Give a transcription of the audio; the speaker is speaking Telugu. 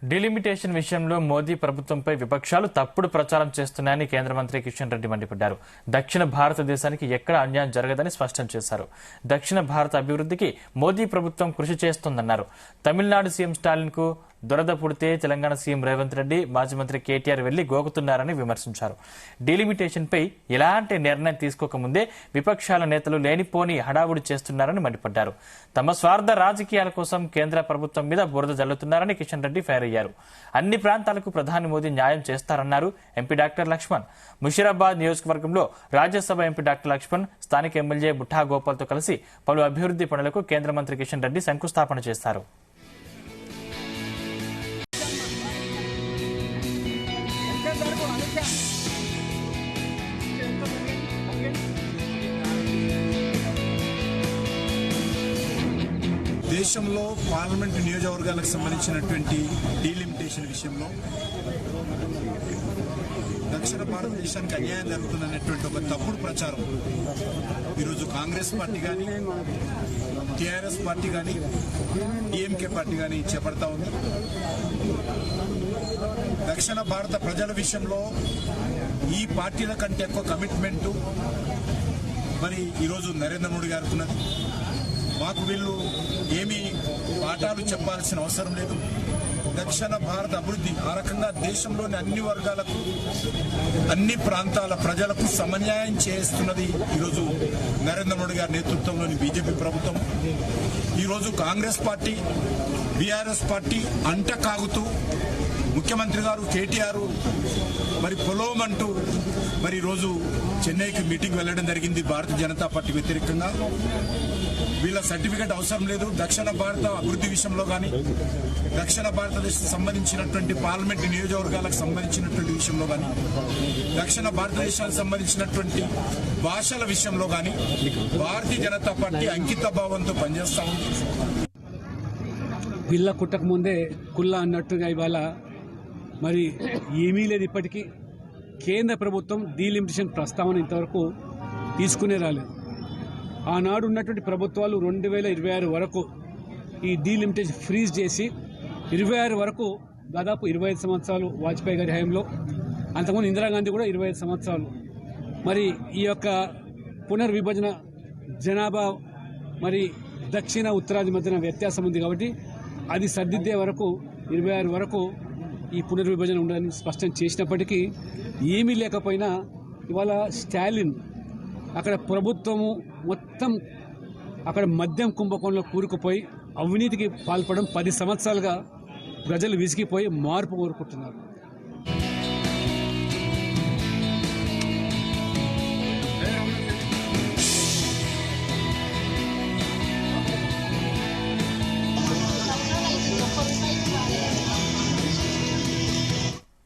డిలిమిటేషన్ విషయంలో మోదీ ప్రభుత్వంపై విపక్షాలు తప్పుడు ప్రచారం చేస్తున్నాయని కేంద్ర మంత్రి కిషన్ రెడ్డి మండిపడ్డారు. దక్షిణ భారతదేశానికి ఎక్కడ అన్యాయం జరగదని స్పష్టం చేశారు. దక్షిణ భారత అభివృద్ధికి మోదీ ప్రభుత్వం కృషి చేస్తోందన్నారు. తమిళనాడు సీఎం స్టాలిన్ కు దురద పుడితే తెలంగాణ సీఎం రేవంత్ రెడ్డి, మాజీ మంత్రి కేటీఆర్ వెళ్లి గోకుతున్నారని విమర్శించారు. డిలిమిటేషన్ పై ఎలాంటి నిర్ణయం తీసుకోకముందే విపక్షాల నేతలు లేనిపోని హడావుడి చేస్తున్నారని మండిపడ్డారు. తమ స్వార్థ రాజకీయాల కోసం కేంద్ర ప్రభుత్వం మీద బురద జల్లుతున్నారని కిషన్ రెడ్డి ఫైర్ అయ్యారు. అన్ని ప్రాంతాలకు ప్రధాని మోదీ న్యాయం చేస్తారన్నారు ఎంపీ డాక్టర్ లక్ష్మణ్. ముషీరాబాద్ నియోజకవర్గంలో రాజ్యసభ ఎంపీ డాక్టర్ లక్ష్మణ్ స్థానిక ఎమ్మెల్యే బుట్టా గోపాల్తో కలిసి పలు అభివృద్ధి పనులకు కేంద్ర మంత్రి కిషన్ రెడ్డి శంకుస్థాపన చేశారు. దేశంలో పార్లమెంటు నియోజకవర్గాలకు సంబంధించినటువంటి డీలిమిటేషన్ విషయంలో దక్షిణ భారతదేశానికి అన్యాయం జరుగుతుందనేటువంటి ఒక తప్పుడు ప్రచారం ఈరోజు కాంగ్రెస్ పార్టీ కానీ, టీఆర్ఎస్ పార్టీ కానీ, డిఎంకే పార్టీ కానీ చేపడతా ఉంది. దక్షిణ భారత ప్రజల విషయంలో ఈ పార్టీల కంటే ఎక్కువ కమిట్మెంటు మరి ఈరోజు నరేంద్ర మోడీ గారికి ఉన్నది. మాకు వీళ్ళు ఏమీ పాఠాలు చెప్పాల్సిన అవసరం లేదు. దక్షిణ భారత అభివృద్ధి ఆ రకంగా దేశంలోని అన్ని వర్గాలకు, అన్ని ప్రాంతాల ప్రజలకు సమన్యాయం చేస్తున్నది ఈరోజు నరేంద్ర మోడీ గారి నేతృత్వంలోని బీజేపీ ప్రభుత్వం. ఈరోజు కాంగ్రెస్ పార్టీ, బీఆర్ఎస్ పార్టీ అంట కాగుతూ ముఖ్యమంత్రి గారు కేటీఆర్ మరి పొలోమంటూ మరి ఈరోజు చెన్నైకి మీటింగ్ వెళ్లడం జరిగింది భారతీయ జనతా పార్టీ వ్యతిరేకంగా. వీళ్ళ సర్టిఫికెట్ అవసరం లేదు. దక్షిణ భారత అభివృద్ధి విషయంలో కానీ, దక్షిణ భారతదేశం సంబంధించినటువంటి పార్లమెంట్ నియోజకవర్గాలకు సంబంధించినటువంటి విషయంలో కానీ, దక్షిణ భారతదేశానికి సంబంధించినటువంటి భాషల విషయంలో కానీ భారతీయ జనతా పార్టీ అంకిత భావంతో పనిచేస్తా ఉంది. బిల్ల కుట్టక ముందే కుల్లా అన్నట్టుగా ఇవాళ మరి ఏమీ లేదు. ఇప్పటికీ కేంద్ర ప్రభుత్వం డీలిమిటేషన్ ప్రస్తావన ఇంతవరకు తీసుకునే రాలేదు. ఆనాడు ఉన్నటువంటి ప్రభుత్వాలు 2026 వరకు ఈ డీలిమిటేషన్ ఫ్రీజ్ చేసి 26 వరకు దాదాపు 25 సంవత్సరాలు వాజ్పేయి గారి హయాంలో, అంతకుముందు ఇందిరాగాంధీ కూడా 25 సంవత్సరాలు. మరి ఈ యొక్క పునర్విభజన జనాభా మరి దక్షిణ ఉత్తరాది మధ్యన వ్యత్యాసం ఉంది కాబట్టి అది సర్దిద్దే వరకు 26 వరకు ఈ పునర్విభజన ఉండాలని స్పష్టం చేసినప్పటికీ ఏమీ లేకపోయినా ఇవాళ స్టాలిన్ అక్కడ ప్రభుత్వము మొత్తం అక్కడ మద్యం కుంభకోణంలో కూరుకుపోయి అవినీతికి పాల్పడడం 10 సంవత్సరాలుగా ప్రజలు విసిగిపోయి మార్పు కోరుకుంటున్నారు.